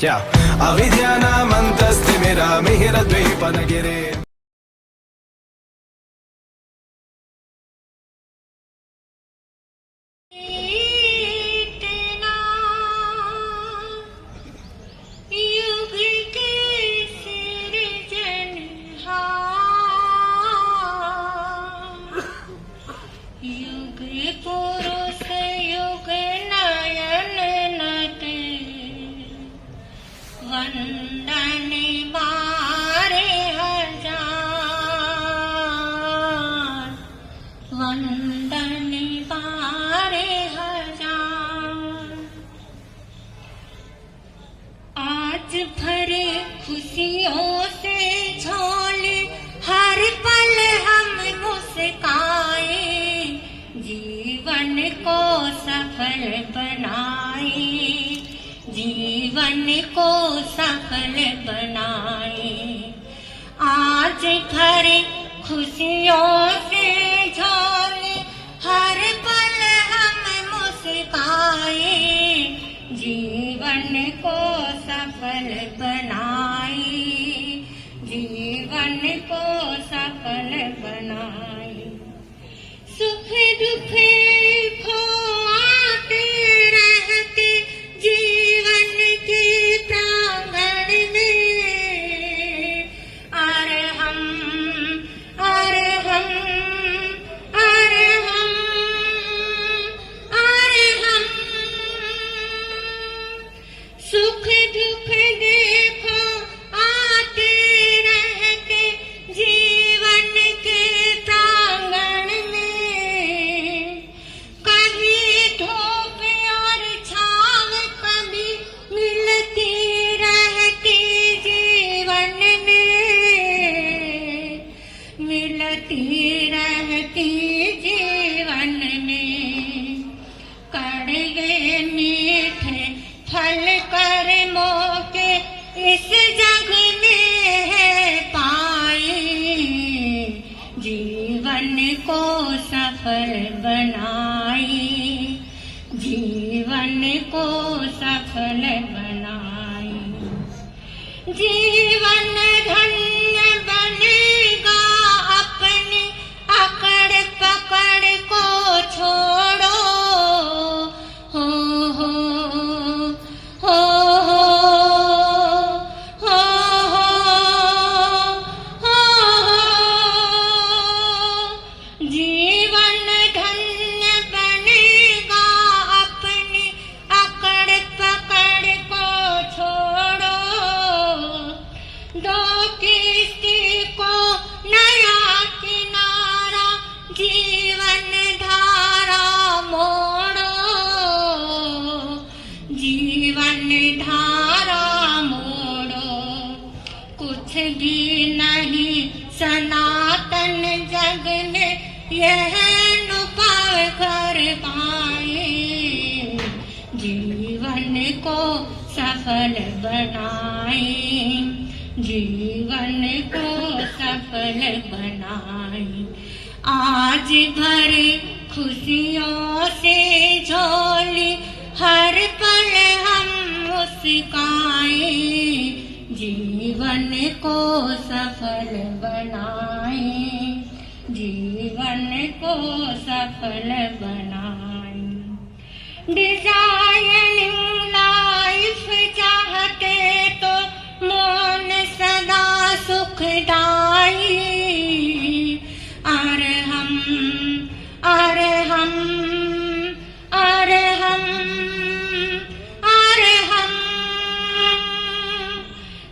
क्या अविद्यानामन्तस्तिमिरामिहिरद्वीपनगिरे वंदने बारे हजार, वंदने बारे हजार। आज भरे खुशियों से झोले, हर पल हम मुस्काए, जीवन को सफल बनाए, जीवन को सफल बनाए। आज भरे खुशियों से झोले, हर पल हम मुस्काए, जीवन को सफल बनाए, जीवन को सफल बनाए। सुख दुख को आते रहते जीवन के प्रांगण में, अरे हम सुख दुख देखो आते रहते जीवन के प्रांगण में। कभी धूप और छाव कभी मिलती रहती जीवन में, मिलती रहती जीवन में। कड़वे मीठे फल कर्मों के इस जग में है पाए, जीवन को सफल बनाए, जीवन को सफल बनाए। जीवन धन्य बनेगा अपनी अकड़ पकड़ को छोड़ो, हो हो हो हो हो हो हो। जीवन धन्य बनेगा अपनी अकड़ पकड़ को छोड़ो, दो किश्ती को नया किनारा जीवन धारा मोड़ो, जीवन धारा मोड़ो। कुछ भी नहीं सनातन जग में यह नुपाव कर पाए, जीवन को सफल बनाए, जीवन को सफल बनाए। आज भरे खुशियों से झोली, हर पल हम मुस्काए, जीवन को सफल बनाए, जीवन को सफल बनाए। डिजाइनिंग लाइफ चाहते तो मौन सदा सुखदाई, अरे हम अरे हम अरे हम अरे हम।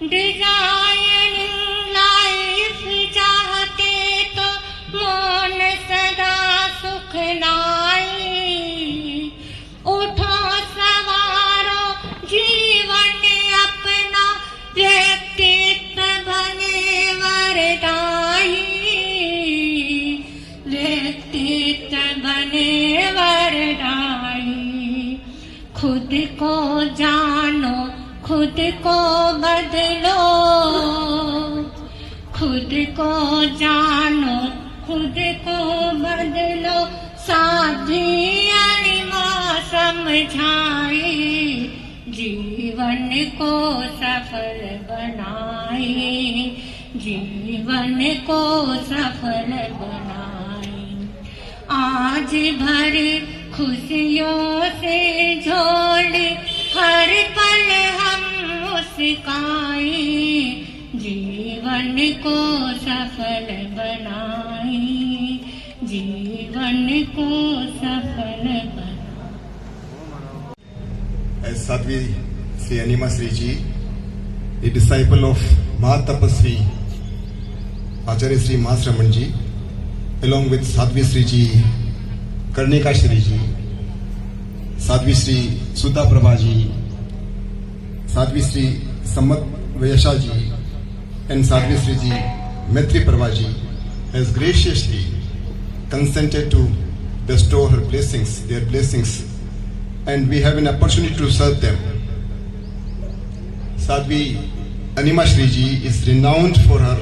डिजाइनिंग लाइफ चाहते तो मौन सदा सुखदाई, उठो सवारो जीवन अपना, व्यक्तित्व बने वरदाई, व्यक्तित्व बने वरदाई। खुद को जानो, खुद को बदलो, खुद को जानो, खुद को बदलो। साधी अणिमा समझाए, जीवन को सफल बनाए, जीवन को सफल बनाए। आज भरे खुशियों से झोले हर पल हम मुस्काए, जीवन को सफल बनाए, जीवन को सफल बनाए। As Sadhvi Sri Anima Sri Ji, a disciple of Mahatapasri Acharya Sri Mas Raman Ji, along with Sadhvi Sri Ji, Karnika Shri Ji, Sadhvi Sri Sudha Prabha Ji, Sadhvi Sri Samat Vyasha Ji, and Sadhvi Sri Ji Maitri Prabha Ji has graciously consented to bestow her blessings, their blessings, and we have an opportunity to serve them. Sadhvi Anima Shri Ji is renowned for her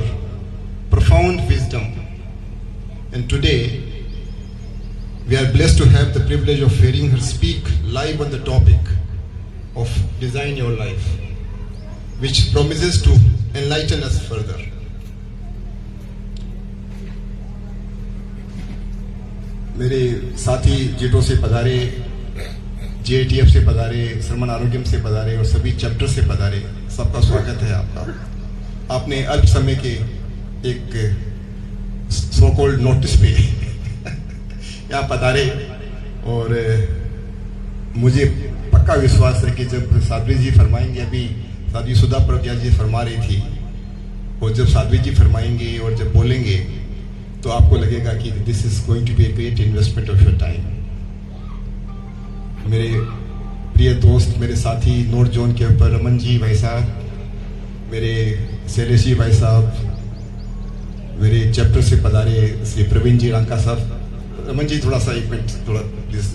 profound wisdom, and today we are blessed to have the privilege of hearing her speak live on the topic of Design Your Life, which promises to enlighten us further. मेरे साथी जेटो से पधारे, JATF से पधारे, श्रमण आरोग्यम से पधारे और सभी चैप्टर से पधारे, सबका स्वागत है आपका। आपने अल्प समय के एक सो कॉल्ड नोटिस पे यहाँ पधारे और मुझे पक्का विश्वास है कि जब साध्वी जी फरमाएंगे, अभी साध्वी सुधा प्रज्ञा जी फरमा रही थी, और जब साध्वी जी फरमाएंगे और जब बोलेंगे तो आपको लगेगा कि this is going to be a great investment of your time. मेरे प्रिय दोस्त, मेरे साथी नोट जोन के ऊपर रमन जी भाई साहब, मेरे शैलेश जी भाई साहब, मेरे चैप्टर से पधारे श्री प्रवीण जी रांका साहब। रमन जी थोड़ा सा एक मिनट, थोड़ा please.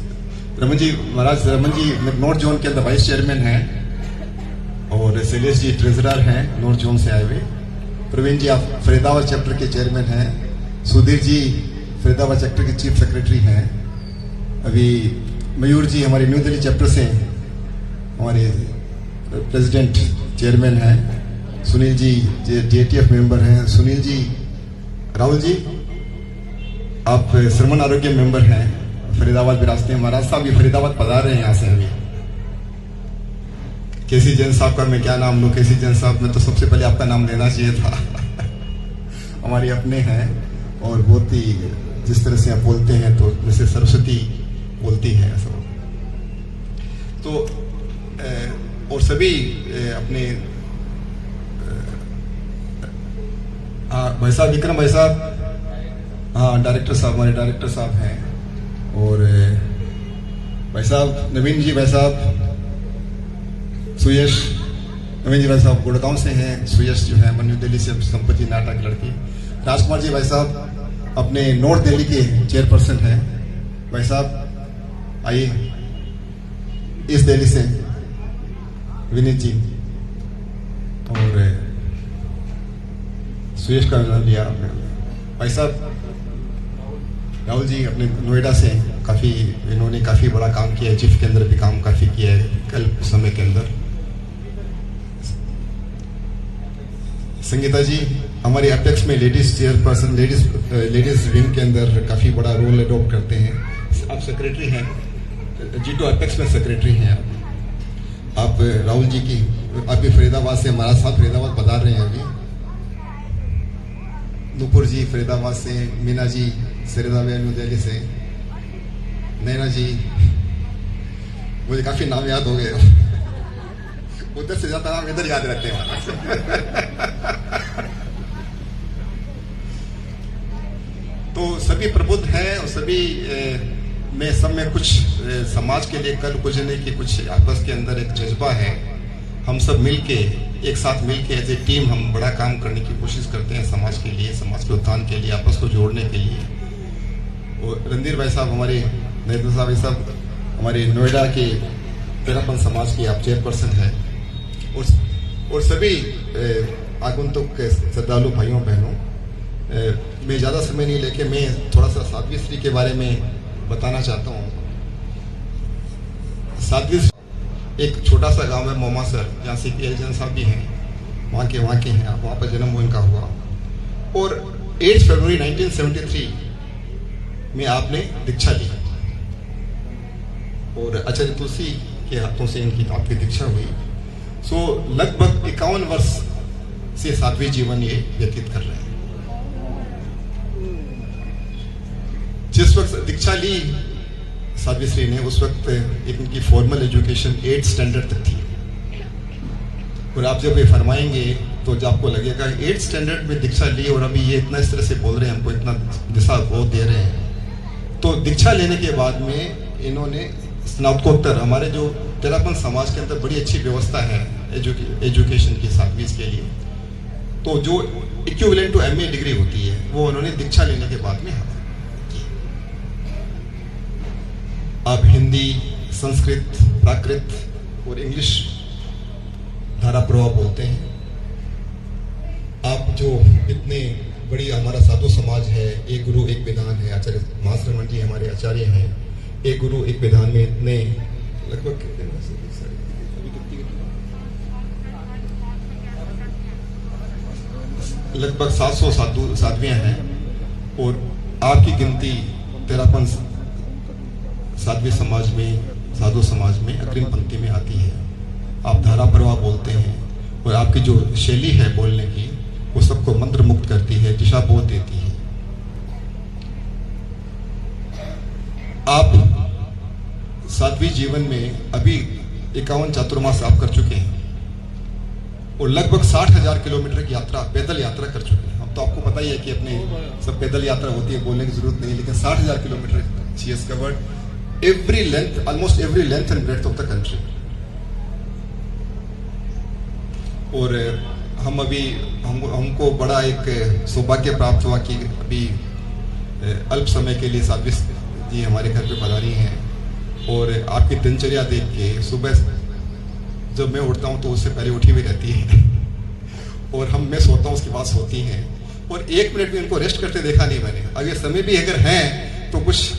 Raman ji Maharaj, Raman ji north zone के अंदर वाइस चेयरमैन हैं और शैलेश जी ट्रेजरर हैं नोट जोन से आए हुए। प्रवीण जी आप फरीदाबाद चैप्टर के चेयरमैन हैं। सुधीर जी फरीदाबाद चैप्टर के चीफ सेक्रेटरी हैं। अभी मयूर जी हमारे न्यू दिल्ली चैप्टर से हमारे प्रेसिडेंट चेयरमैन हैं। सुनील जी JATF मेंबर हैं। सुनील जी, राहुल जी आप श्रमण आरोग्य मेंबर हैं, फरीदाबाद विरासते हैं। महाराज साहब ये फरीदाबाद पधार रहे हैं यहाँ से। अभी केसी जैन साहब का मैं क्या नाम लूँ? केसी जैन साहब, मैं तो सबसे पहले आपका नाम लेना चाहिए था। हमारे अपने हैं और बहुत ही जिस तरह से आप बोलते हैं तो जैसे सरस्वती बोलती है ऐसा। तो और सभी अपने भाई साहब विक्रम भाई साहब, हाँ डायरेक्टर साहब, हमारे डायरेक्टर साहब हैं। और भाई साहब नवीन जी भाई साहब, सुयश नवीन जी भाई साहब गुड़गांव से हैं। सुयश जो है न्यू दिल्ली से, संपत्ति नाटा की लड़की। राजकुमार जी भाई साहब अपने नॉर्थ दिल्ली के चेयरपर्सन हैं। भाई साहब आइए, इस दिल्ली से विनीत जी, और सुयश का नाम लिया आपने। भाई साहब राहुल जी अपने नोएडा से, काफ़ी इन्होंने काफ़ी बड़ा काम किया है, चिफ के अंदर भी काम काफ़ी किया है कल समय के अंदर। संगीता जी हमारे अपेक्स में लेडीज चेयरपर्सन, लेडीज विंग के अंदर काफ़ी बड़ा रोल अडॉप्ट करते हैं। आप सेक्रेटरी हैं, G2 अपेक्स में सेक्रेटरी हैं आप। राहुल जी की, आप भी फरीदाबाद से, महाराज साहब फरीदाबाद पधार रहे हैं अभी। नूपुर जी फरीदाबाद से, मीना जी फरीदाबाद न्यू दिल्ली से, नैना जी, मुझे काफ़ी नाम याद हो गए। उधर से ज्यादा नाम इधर याद रहते हैं। तो सभी प्रबुद्ध हैं और सभी में सब में कुछ समाज के लिए कल गुजरने की कुछ आपस के अंदर एक जज्बा है। हम सब मिलके, एक साथ मिलके एज ए टीम हम बड़ा काम करने की कोशिश करते हैं समाज के लिए, समाज के उत्थान के लिए, आपस को जोड़ने के लिए। और रणधीर भाई साहब हमारे, नरेंद्र भाई साहब हमारे नोएडा के तेरापन समाज के आप चेयरपर्सन हैं। और सभी आगंतुक श्रद्धालु भाइयों बहनों, मैं ज़्यादा समय नहीं लेके मैं थोड़ा सा साध्वी श्री के बारे में बताना चाहता हूँ। साध्वी एक छोटा सा गांव है मोमासर, जहाँ से एलजन साहब भी हैं, वहाँ के हैं आप, वहाँ पर जन्म इनका हुआ। और 8 फरवरी 1973 में आपने दीक्षा ली और आचार्य तुलसी के हाथों से इनकी आपकी दीक्षा हुई। सो लगभग 51 वर्ष से साध्वी जीवन ये व्यतीत कर रहे हैं। जिस वक्त दीक्षा ली साध्वी श्री ने, उस वक्त एक इनकी फॉर्मल एजुकेशन 8th स्टैंडर्ड तक थी। और आप जब ये फरमाएंगे तो जब आपको लगेगा 8th स्टैंडर्ड में दीक्षा ली और अभी ये इतना इस तरह से बोल रहे हैं, हमको इतना दिशा बोध दे रहे हैं। तो दीक्षा लेने के बाद में इन्होंने स्नातकोत्तर, हमारे जो तेरापन समाज के अंदर बड़ी अच्छी व्यवस्था है एजुकेशन की साध्वीज के लिए, तो जो इक्विवेलेंट टू MA डिग्री होती है वो उन्होंने दीक्षा लेने के बाद में की। आप हिंदी, संस्कृत, प्राकृत और इंग्लिश धारा प्रवाह बोलते हैं। आप जो इतने बड़ी हमारा साधु समाज है, एक गुरु एक विधान है, आचार्य मास्टर जी हमारे आचार्य हैं, एक गुरु एक विधान में इतने लगभग लगभग 700 साध्वियां हैं और आपकी गिनती 53 साध्वी समाज में, साधु समाज में अग्रिम पंक्ति में आती है। आप धारा प्रवाह बोलते हैं और आपकी जो शैली है बोलने की वो सबको मंत्र मुक्त करती है, दिशा बोध देती है। आप साध्वी जीवन में अभी 51 चातुर्मास आप कर चुके हैं और लगभग 60,000 किलोमीटर की यात्रा, पैदल यात्रा कर चुके हैं। अब तो आपको पता ही है कि अपने सब पैदल यात्रा होती है, बोलने की जरूरत नहीं, लेकिन 60,000 kilometre she has covered every length, almost every length and breadth of the country। और हम अभी हमको बड़ा एक सौभाग्य प्राप्त हुआ कि अभी अल्प समय के लिए साध्वी जी हमारे घर पे पधारी हैं और आपकी दिनचर्या देख के सुबह जब मैं उठता हूँ तो उससे पहले उठी हुई रहती है और मैं सोता हूँ उसके बाद सोती हैं और 1 मिनट भी उनको रेस्ट करते देखा नहीं मैंने। अगर समय भी अगर हैं तो कुछ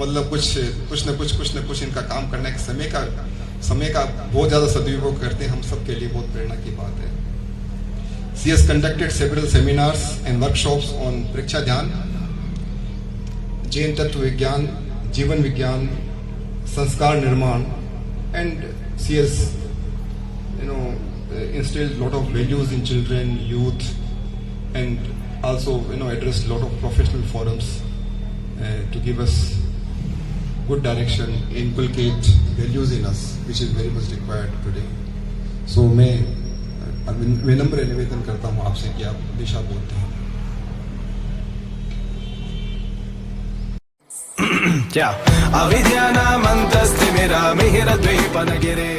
मतलब कुछ न कुछ इनका काम करने के समय का बहुत ज़्यादा सदुपयोग करते हैं। हम सब के लिए बहुत प्रेरणा की बात है। She has conducted several seminars and workshops on परीक्षा ध्यान, जैन तत्व विज्ञान, जीवन विज्ञान, संस्कार निर्माण, and she has instilled a lot of values in children, youth, and also addressed a lot of professional forums to give us good direction, inculcate values in us, which is very much required today. So मैं विनम्र निवेदन करता हूँ आपसे कि आप दिशा बोलते हैं। क्या अविद्यानामन्तस्तिमिरामिहिरद्वीपनगिरे